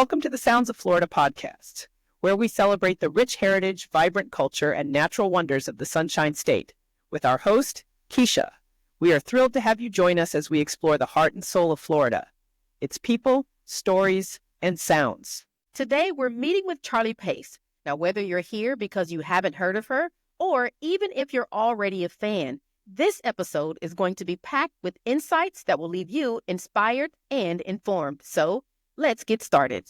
Welcome to the Sounds of Florida podcast, where we celebrate the rich heritage, vibrant culture, and natural wonders of the Sunshine State with our host, Keisha. We are thrilled to have you join us as we explore the heart and soul of Florida, its people, stories, and sounds. Today, we're meeting with Charlie Pace. Now, whether you're here because you haven't heard of her, or even if you're already a fan, this episode is going to be packed with insights that will leave you inspired and informed. So, let's get started.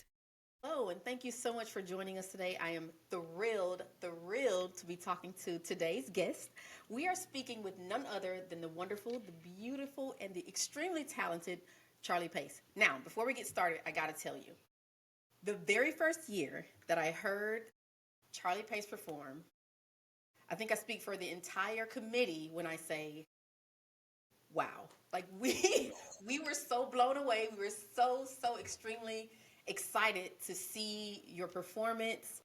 Hello, and thank you so much for joining us today. I am thrilled to be talking to today's guest. We are speaking with none other than the wonderful, the beautiful, and the extremely talented Charlie Pace. Now, before we get started, I got to tell you, the very first year that I heard Charlie Pace perform, I think I speak for the entire committee when I say, wow. Like we were so blown away. We were so extremely excited to see your performance,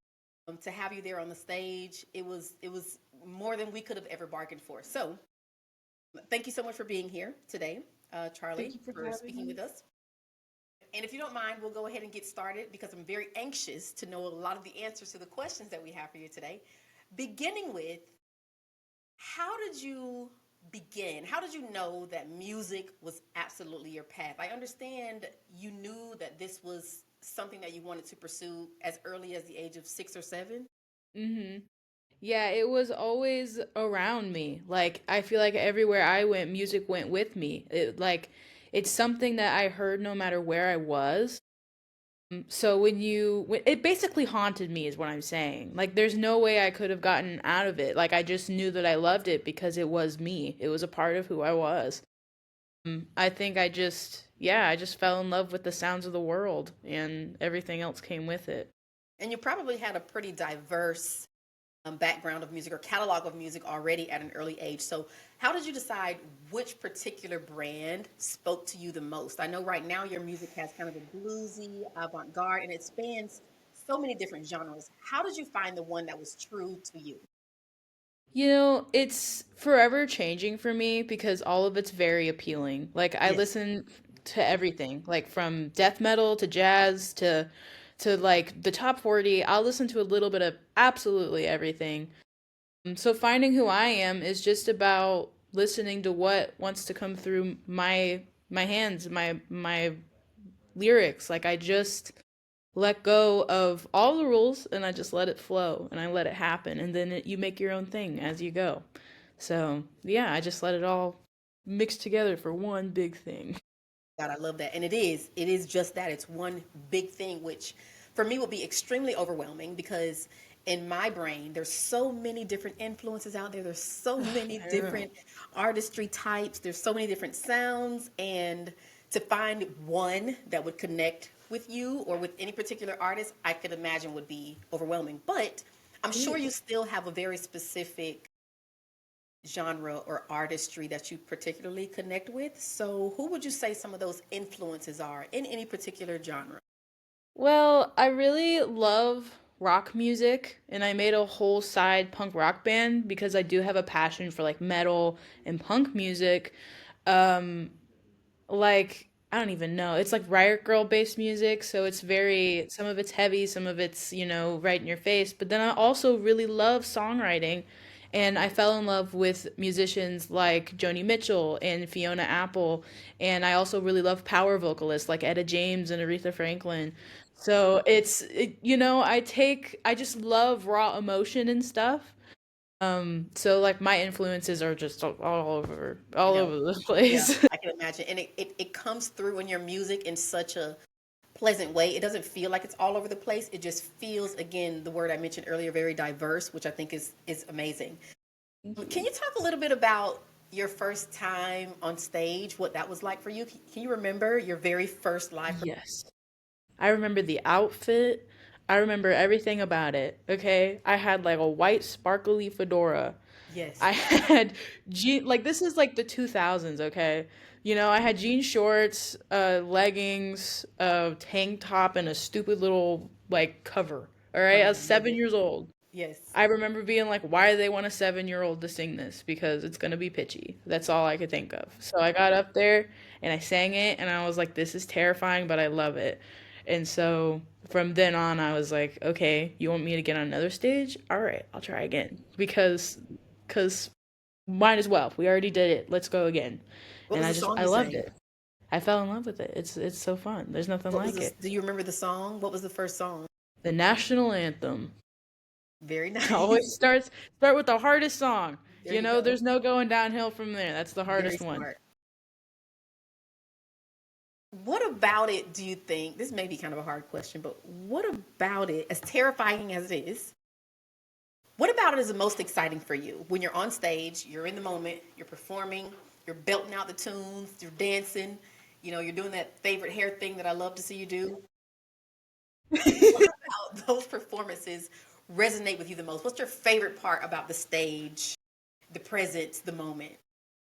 to have you there on the stage. It was more than we could have ever bargained for. So thank you so much for being here today, Charlie, for speaking with us. And if you don't mind, we'll go ahead and get started because I'm very anxious to know a lot of the answers to the questions that we have for you today. Beginning with, how did you begin? How did you know that music was absolutely your path? I understand you knew that this was something that you wanted to pursue as early as the age of 6 or 7. Mm-hmm. Yeah, it was always around me. Like, I feel like everywhere I went, music went with me. It's something that I heard no matter where I was. So it basically haunted me, is what I'm saying. Like, there's no way I could have gotten out of it. Like, I just knew that I loved it because it was me. It was a part of who I was. I think I just fell in love with the sounds of the world, and everything else came with it. And you probably had a pretty diverse background of music or catalog of music already at an early age. So how did you decide which particular brand spoke to you the most? I know right now your music has kind of a bluesy, avant-garde, and it spans so many different genres. How did you find the one that was true to you? It's forever changing for me because all of it's very appealing. Like, I Yes. listen to everything, like from death metal to jazz to like the top 40. I'll listen to a little bit of absolutely everything. So finding who I am is just about listening to what wants to come through my hands, my lyrics. Like, I just let go of all the rules and I just let it flow and I let it happen, and then you make your own thing as you go. So, yeah, I just let it all mix together for one big thing. God, I love that. And it is just that. It's one big thing, which for me would be extremely overwhelming because in my brain, there's so many different influences out there. There's so many I know. different artistry types. There's so many different sounds. And to find one that would connect with you or with any particular artist, I could imagine would be overwhelming. But I'm sure you still have a very specific genre or artistry that you particularly connect with. So, who would you say some of those influences are in any particular genre? Well, I really love rock music, and I made a whole side punk rock band because I do have a passion for like metal and punk music. Um, like, I don't even know. It's like Riot Girl based music, so it's very, some of it's heavy, some of it's, right in your face. But then I also really love songwriting, and I fell in love with musicians like Joni Mitchell and Fiona Apple, and I also really love power vocalists like Etta James and Aretha Franklin. So I just love raw emotion and stuff. So like my influences are just You all know, over the yeah, place. I can imagine. And it comes through in your music in such a pleasant way. It doesn't feel like it's all over the place. It just feels, again, the word I mentioned earlier, very diverse, which I think is amazing. Thank Can you. you talk a little bit about your first time on stage, what that was like for you? Can you remember your very first live? Yes. I remember the outfit. I remember everything about it. Okay. I had like a white sparkly fedora. Yes. I had like this is like the 2000s, okay? I had jean shorts, leggings, a tank top, and a stupid little like cover. All right. I Oh was my 7 years goodness. old. Yes. I remember being like, why do they want a 7-year-old to sing this? Because it's gonna be pitchy. That's all I could think of. So I got up there and I sang it and I was like, this is terrifying, but I love it. And so from then on, I was like, okay, you want me to get on another stage? All right, I'll try again because might as well. We already did it. Let's go again. What And was the song I you loved sang? it. I fell in love with it. It's so fun. There's nothing What was like this? it. Do you remember the song? What was the first song? The national anthem. Very Always nice. start with the hardest song. There you go. There's no going downhill from there. That's the Very hardest one. smart. What about it do you think? This may be kind of a hard question, but what about it, as terrifying as it is, what about it is the most exciting for you? When you're on stage, you're in the moment, you're performing, you're belting out the tunes, you're dancing, you're doing that favorite hair thing that I love to see you do. What about those performances resonate with you the most? What's your favorite part about the stage, the presence, the moment?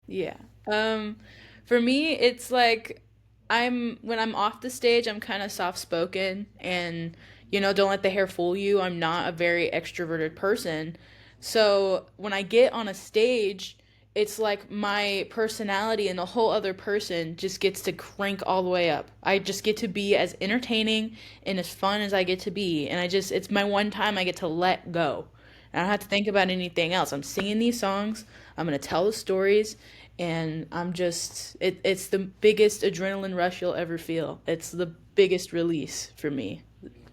Yeah. Um, for me, it's like I'm when I'm off the stage, I'm kind of soft spoken and don't let the hair fool you. I'm not a very extroverted person. So when I get on a stage, it's like my personality and the whole other person just gets to crank all the way up. I just get to be as entertaining and as fun as I get to be. And it's my one time I get to let go. I don't have to think about anything else. I'm singing these songs, I'm going to tell the stories, and it's the biggest adrenaline rush you'll ever feel. It's the biggest release for me,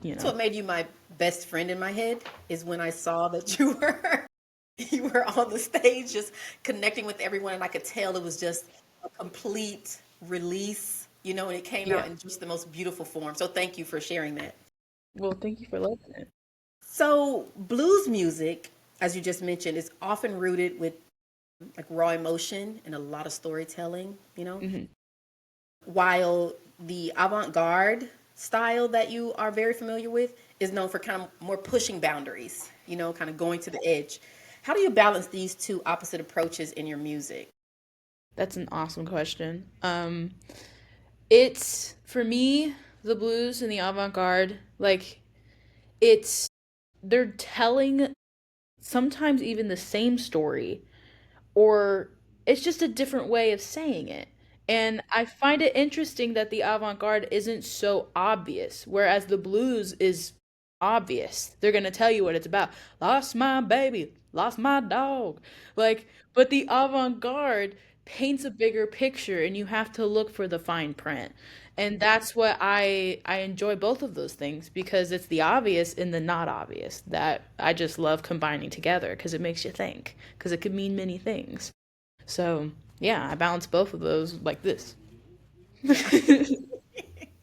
you That's know. what made you my best friend in my head is when I saw that you were you were on the stage just connecting with everyone and I could tell it was just a complete release, and it came Yeah. out in just the most beautiful form. So thank you for sharing that. Well, thank you for listening. It. So blues music, as you just mentioned, is often rooted with like raw emotion and a lot of storytelling. Hmm. While the avant-garde style that you are very familiar with is known for kind of more pushing boundaries, kind of going to the edge. How do you balance these two opposite approaches in your music? That's an awesome question. It's for me, the blues and the avant-garde, like it's they're telling sometimes even the same story, or it's just a different way of saying it. And I find it interesting that the avant-garde isn't so obvious, whereas the blues is obvious. They're going to tell you what it's about. Lost my baby, lost my dog. Like, but the avant-garde paints a bigger picture and you have to look for the fine print. And that's what I enjoy both of those things because it's the obvious and the not obvious that I just love combining together because it makes you think because it could mean many things. So, yeah, I balance both of those like this. Yeah,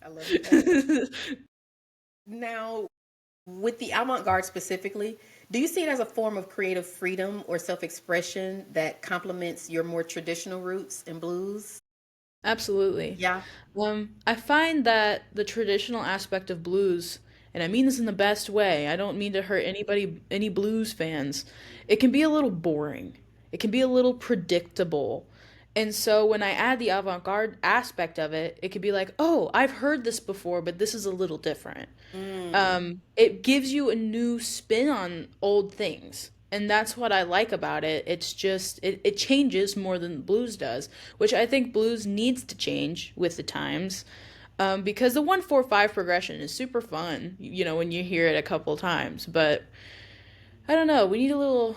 I love that. Now, with the avant-garde specifically, do you see it as a form of creative freedom or self-expression that complements your more traditional roots in blues? Absolutely. Yeah. I find that the traditional aspect of blues, and I mean this in the best way, I don't mean to hurt anybody, any blues fans, it can be a little boring. It can be a little predictable. And so when I add the avant-garde aspect of it, it could be like, oh, I've heard this before, but this is a little different. Mm. It gives you a new spin on old things. And that's what I like about it. It's just, it changes more than blues does, which I think blues needs to change with the times. Because the 1-4-5 progression is super fun, when you hear it a couple times. But I don't know, we need a little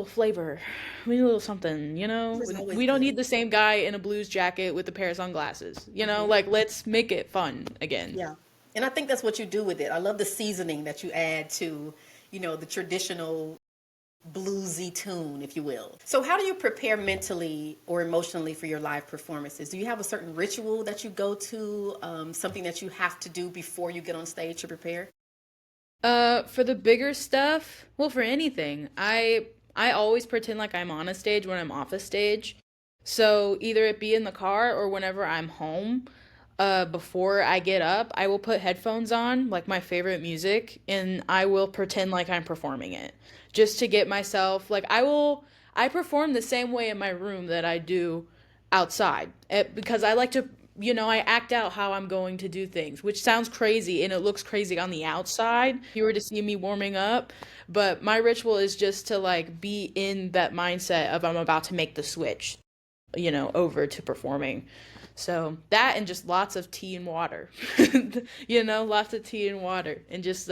flavor. We need a little something, It's always We don't good. need the same guy in a blues jacket with a pair of sunglasses, like let's make it fun again. Yeah. And I think that's what you do with it. I love the seasoning that you add to, the traditional bluesy tune, if you will. So, how do you prepare mentally or emotionally for your live performances? Do you have a certain ritual that you go to, something that you have to do before you get on stage to prepare? For the bigger stuff, well, for anything, I always pretend like I'm on a stage when I'm off a stage. So either it be in the car or whenever I'm home, before I get up, I will put headphones on, like my favorite music, and I will pretend like I'm performing it, just to get myself like I perform the same way in my room that I do outside because I like to I act out how I'm going to do things, which sounds crazy and it looks crazy on the outside if you were to see me warming up. But my ritual is just to like be in that mindset of I'm about to make the switch. over to performing. So that and just lots of tea and water, lots of tea and water and just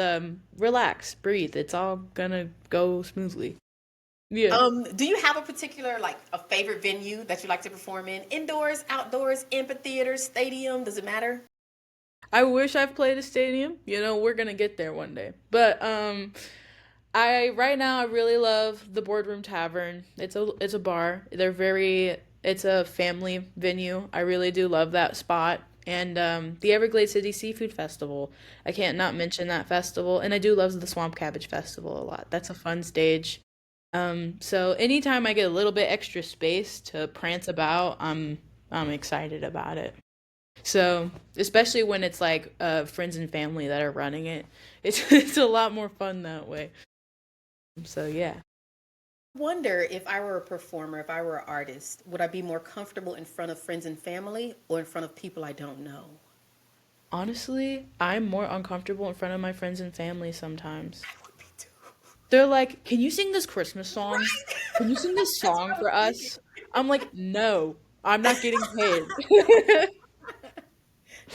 relax, breathe. It's all gonna go smoothly. Yeah. Do you have a particular like a favorite venue that you like to perform in? Indoors, outdoors, amphitheater, stadium? Does it matter? I wish I've played a stadium. We're gonna get there one day. But I right now I really love the Boardroom Tavern. It's a bar. It's a family venue. I really do love that spot. And the Everglades City Seafood Festival. I can't not mention that festival. And I do love the Swamp Cabbage Festival a lot. That's a fun stage. So anytime I get a little bit extra space to prance about, I'm excited about it. So especially when it's like friends and family that are running it, it's it's a lot more fun that way. So yeah. Wonder if I were a performer, if I were an artist, would I be more comfortable in front of friends and family or in front of people I don't know? Honestly, I'm more uncomfortable in front of my friends and family sometimes. I would be too. They're like, "Can you sing this Christmas song? Can you Right. sing this That's song what I for was thinking. us?" I'm like, "No, I'm not getting paid."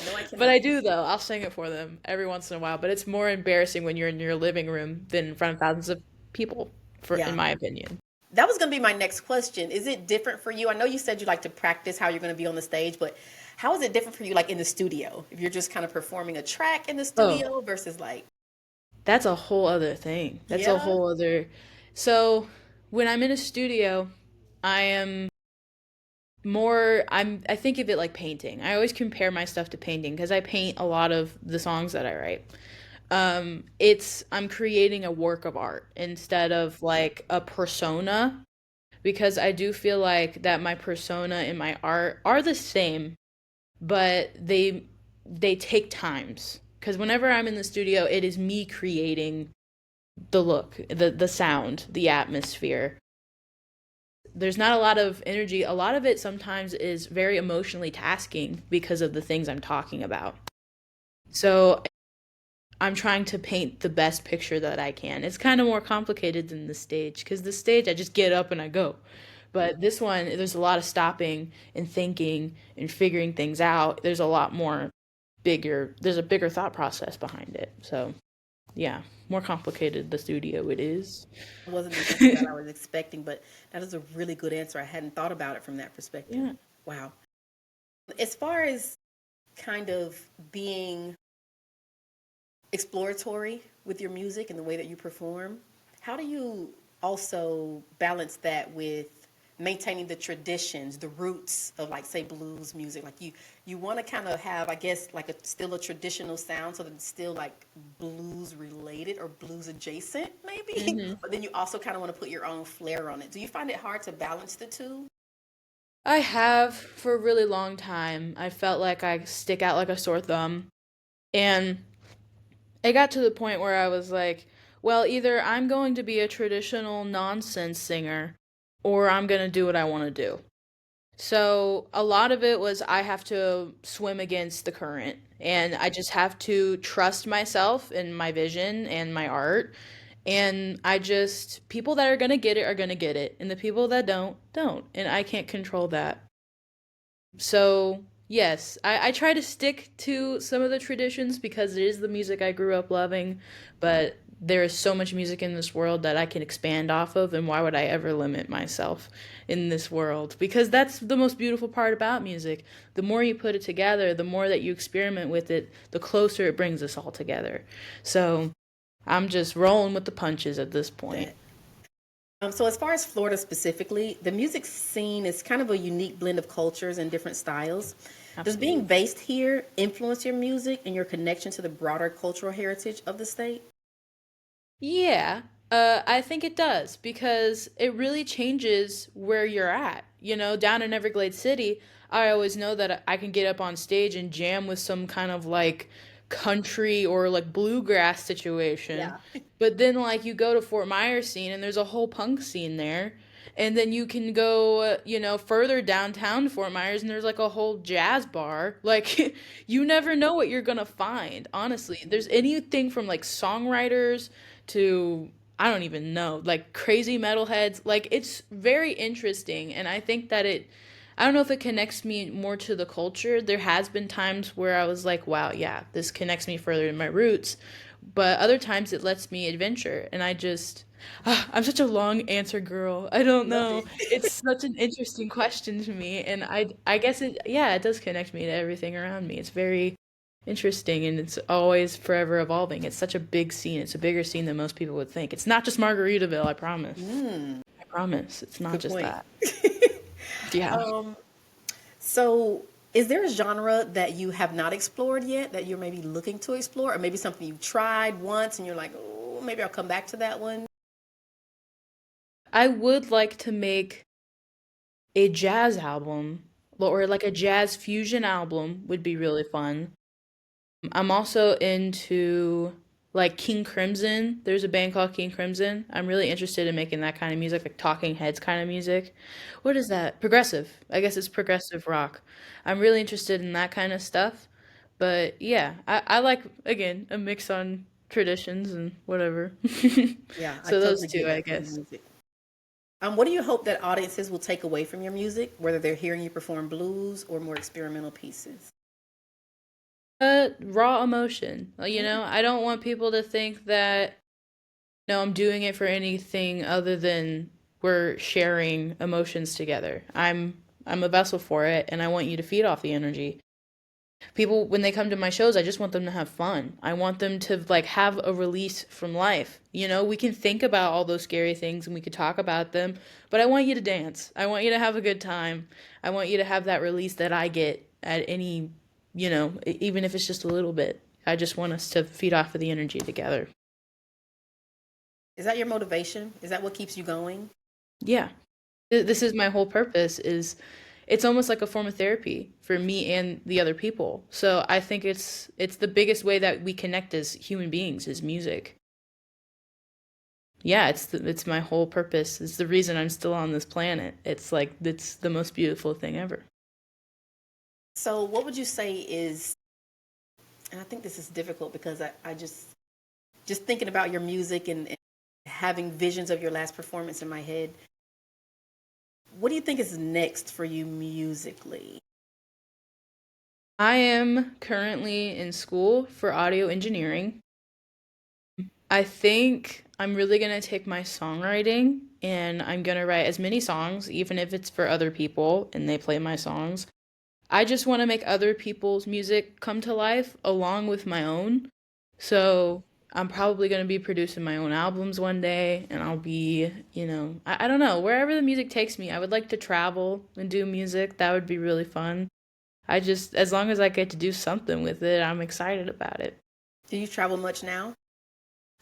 No, I But cannot. I do though. I'll sing it for them every once in a while. But it's more embarrassing when you're in your living room than in front of thousands of people, in Yeah. my opinion. That was going to be my next question. Is it different for you? I know you said you like to practice how you're going to be on the stage, but how is it different for you, like in the studio? If you're just kind of performing a track in the Oh, studio versus like, that's a whole other thing. That's a yeah, whole other. So when I'm in a studio, I am I think of it like painting. I always compare my stuff to painting because I paint a lot of the songs that I write. It's I'm creating a work of art instead of like a persona because I do feel like that my persona and my art are the same, but they take times. Because whenever I'm in the studio, it is me creating the look, the sound, the atmosphere. There's not a lot of energy. A lot of it sometimes is very emotionally tasking because of the things I'm talking about. So I'm trying to paint the best picture that I can. It's kind of more complicated than the stage because the stage I just get up and I go. But this one, there's a lot of stopping and thinking and figuring things out. There's a bigger thought process behind it. So, yeah, more complicated the studio it is. it wasn't the answer that I was expecting, but that is a really good answer. I hadn't thought about it from that perspective. Yeah. Wow. As far as kind of being exploratory with your music and the way that you perform, how do you also balance that with maintaining the traditions, the roots of like say blues music? Like you want to kind of have, I guess, like a still a traditional sound so that it's still like blues related or blues adjacent maybe, Hmm. but then you also kind of want to put your own flair on it. Do you find it hard to balance the two? I have for a really long time. I felt like I stick out like a sore thumb. And it got to the point where I was like, well, either I'm going to be a traditional nonsense singer or I'm going to do what I want to do. So a lot of it was I have to swim against the current and I just have to trust myself and my vision and my art. And people that are going to get it are going to get it. And the people that don't. And I can't control that. So, yes, I try to stick to some of the traditions because it is the music I grew up loving, but there is so much music in this world that I can expand off of, and why would I ever limit myself in this world? Because that's the most beautiful part about music. The more you put it together, the more that you experiment with it, the closer it brings us all together. So, I'm just rolling with the punches at this point. That so as far as Florida specifically, the music scene is kind of a unique blend of cultures and different styles. Does being Absolutely. based here influence your music and your connection to the broader cultural heritage of the state? Yeah, I think it does because it really changes where you're at. Down in Everglades City, I always know that I can get up on stage and jam with some kind of like country or like bluegrass situation. Yeah. But then, like, you go to Fort Myers scene and there's a whole punk scene there. And then you can go, further downtown Fort Myers and there's like a whole jazz bar. Like, you never know what you're gonna find, honestly. There's anything from like songwriters to I don't even know, like crazy metalheads. Like it's very interesting, and I don't know if it connects me more to the culture. There has been times where I was like, wow, yeah, this connects me further to my roots. But other times it lets me adventure. And I'm such a long answer girl. I don't Love know. it. It's such an interesting question to me. And I guess yeah, it does connect me to everything around me. It's very interesting and it's always forever evolving. It's such a big scene. It's a bigger scene than most people would think. It's not just Margaritaville, I promise. Mm, I promise. It's not good just point. that. Yeah. Um, so is there a genre that you have not explored yet that you're maybe looking to explore, or maybe something you tried once and you're like, oh, maybe I'll come back to that one? I would like to make a jazz album or like a jazz fusion album would be really fun. I'm also into like King Crimson. There's a band called King Crimson. I'm really interested in making that kind of music, like Talking Heads kind of music. What is that? Progressive. I guess it's progressive rock. I'm really interested in that kind of stuff. But yeah, I like, again, a mix on traditions and whatever. Yeah, I So those totally two, get I that from your guess. music. What do you hope that audiences will take away from your music, whether they're hearing you perform blues or more experimental pieces? Raw emotion. Mm, I don't want people to think that no, I'm doing it for anything other than we're sharing emotions together. I'm a vessel for it and I want you to feed off the energy. People when they come to my shows, I just want them to have fun. I want them to like have a release from life. We can think about all those scary things and we could talk about them, but I want you to dance. I want you to have a good time. I want you to have that release that I get at any, even if it's just a little bit. I just want us to feed off of the energy together. is that your motivation? Is that what keeps you going? Yeah. This is my whole purpose is it's almost like a form of therapy for me and the other people. So I think it's the biggest way that we connect as human beings is music. Yeah, it's my whole purpose. It's the reason I'm still on this planet. It's like it's the most beautiful thing ever. So, what would you say is, and I think this is difficult because I just thinking about your music and having visions of your last performance in my head. What do you think is next for you musically? I am currently in school for audio engineering. I think I'm really going to take my songwriting and I'm going to write as many songs, even if it's for other people and they play my songs. I just want to make other people's music come to life along with my own. So I'm probably going to be producing my own albums one day and I'll be, I don't know, wherever the music takes me. I would like to travel and do music. That would be really fun. As long as I get to do something with it, I'm excited about it. Do you travel much now?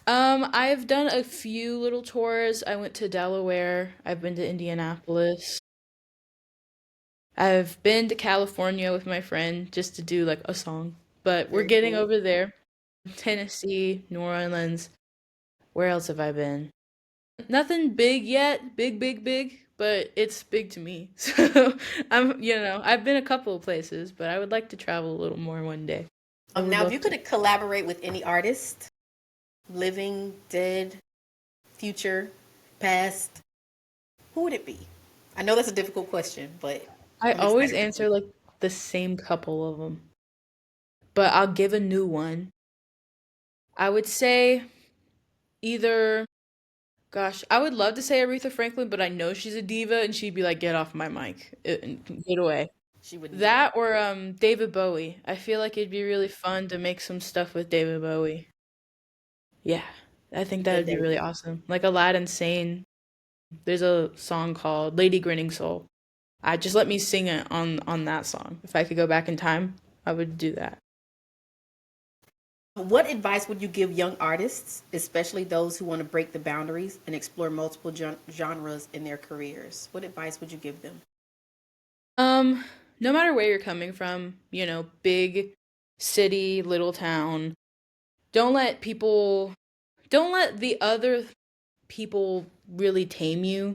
I've done a few little tours. I went to Delaware. I've been to Indianapolis. I've been to California with my friend just to do like a song. But we're Very getting cool. over there. Tennessee, New Orleans. Where else have I been? Nothing big yet. Big, big, big. But it's big to me. So I've been a couple of places, but I would like to travel a little more one day. I would Now, if love you to. could collaborate with any artist, living, dead, future, past, who would it be? I know that's a difficult question, but I I'm always excited to see. answer like the same couple of them, but I'll give a new one. I would say either, gosh, I would love to say Aretha Franklin, but I know she's a diva and she'd be like, get off my mic, get away. She wouldn't do it. That or David Bowie. I feel like it'd be really fun to make some stuff with David Bowie. Yeah, I think that The would be really David. awesome. Like Aladdin Sane. There's a song called Lady Grinning Soul. I just let me sing it on that song. If I could go back in time, I would do that. What advice would you give young artists, especially those who want to break the boundaries and explore multiple genres in their careers? What advice would you give them? Um, no matter where you're coming from, big city, little town, don't let people, don't let the other people really tame you.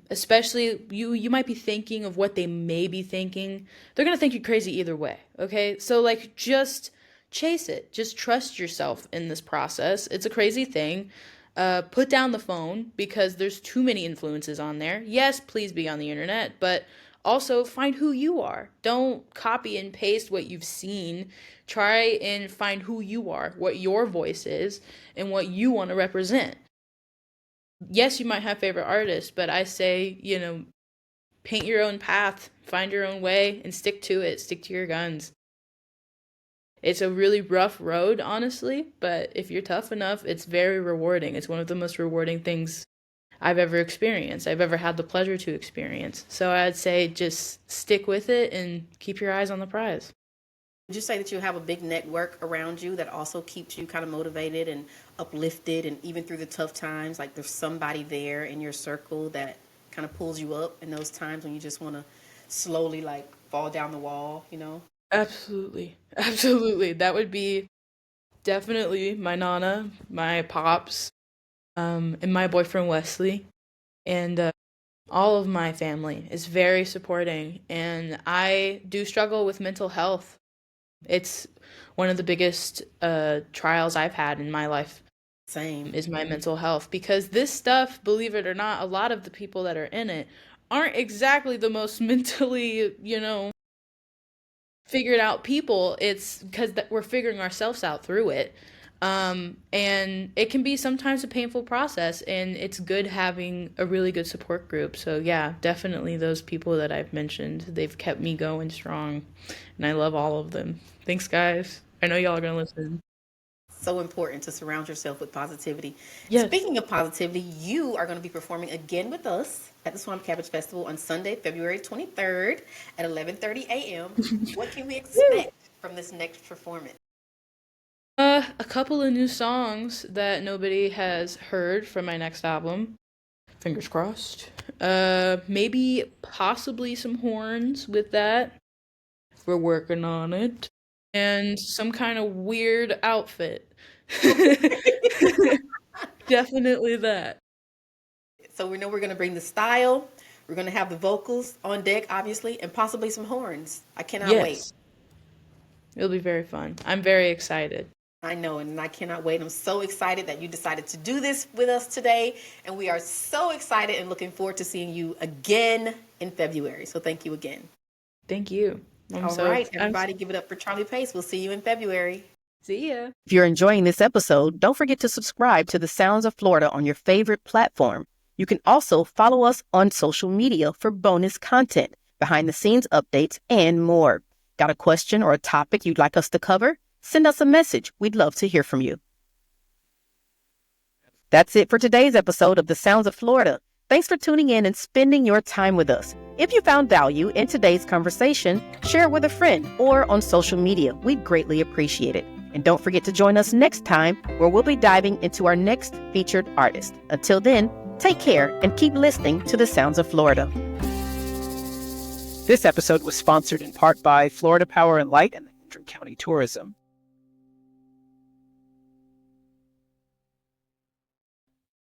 Especially you might be thinking of what they may be thinking. They're gonna think you're crazy either way, okay? So like just chase it. Just trust yourself in this process. It's a crazy thing. Put down the phone because there's too many influences on there. Yes, please be on the internet, but Also, find who you are. Don't copy and paste what you've seen. Try and find who you are, what your voice is, and what you want to represent. Yes, you might have favorite artists, but I say, paint your own path, find your own way, and stick to it. Stick to your guns. It's a really rough road, honestly, but if you're tough enough, it's very rewarding. It's one of the most rewarding things I've ever experienced. I've ever had the pleasure to experience. So I'd say just stick with it and keep your eyes on the prize. Would you say that you have a big network around you that also keeps you kind of motivated and uplifted, and even through the tough times, like there's somebody there in your circle that kind of pulls you up in those times when you just want to slowly like fall down the wall, Absolutely. Absolutely. That would be definitely my Nana, my pops, and my boyfriend Wesley. And all of my family is very supporting. And I do struggle with mental health. It's one of the biggest trials I've had in my life. Same. Is my mental health, because this stuff, believe it or not, a lot of the people that are in it aren't exactly the most mentally, figured out people. It's because we're figuring ourselves out through it. And it can be sometimes a painful process, and it's good having a really good support group. So yeah, definitely those people that I've mentioned, they've kept me going strong, and I love all of them. Thanks, guys. I know y'all are going to listen. So important to surround yourself with positivity. Yes. Speaking of positivity, you are going to be performing again with us at the Swamp Cabbage Festival on Sunday, February 23rd at 11:30 a.m. What can we expect from this next performance? A couple of new songs that nobody has heard from my next album. Fingers crossed. Maybe possibly some horns with that. We're working on it. And some kind of weird outfit. Definitely that. So we know we're going to bring the style. We're going to have the vocals on deck, obviously, and possibly some horns. I cannot wait. It'll be very fun. I'm very excited. I know, and I cannot wait. I'm so excited that you decided to do this with us today. And we are so excited and looking forward to seeing you again in February. So thank you again. Thank you. All right, everybody, give it up for Charlie Pace. We'll see you in February. See ya. If you're enjoying this episode, don't forget to subscribe to the Sounds of Florida on your favorite platform. You can also follow us on social media for bonus content, behind-the-scenes updates, and more. Got a question or a topic you'd like us to cover? Send us a message. We'd love to hear from you. That's it for today's episode of The Sounds of Florida. Thanks for tuning in and spending your time with us. If you found value in today's conversation, share it with a friend or on social media. We'd greatly appreciate it. And don't forget to join us next time, where we'll be diving into our next featured artist. Until then, take care and keep listening to The Sounds of Florida. This episode was sponsored in part by Florida Power and Light and the County Tourism.